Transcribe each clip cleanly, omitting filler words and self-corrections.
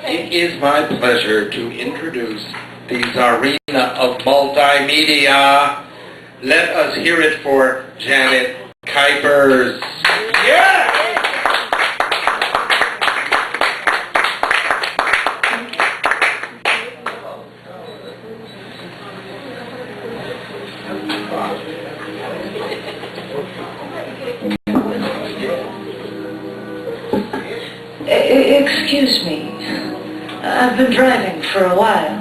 It is my pleasure to introduce the Tsarina of Multimedia. Let us hear it for Janet Kuypers. Yeah! Excuse me. I've been driving for a while.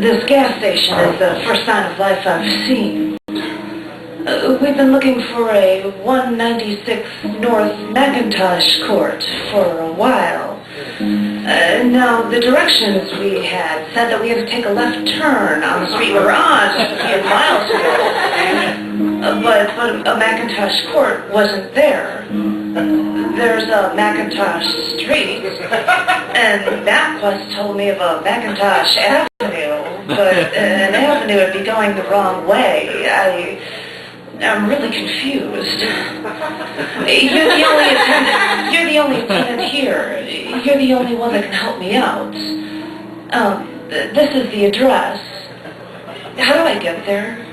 This gas station is the first sign of life I've seen. We've been looking for a 196 North Macintosh Court for a while. Now, the directions we had said that we had to take a left turn on the street we were on just a few miles ago. But a Macintosh Court wasn't there. There's a Macintosh Street, and MapQuest told me of a Macintosh Avenue, but an avenue would be going the wrong way. I'm really confused. You're the only attendant here. You're the only one that can help me out. This is the address. How do I get there?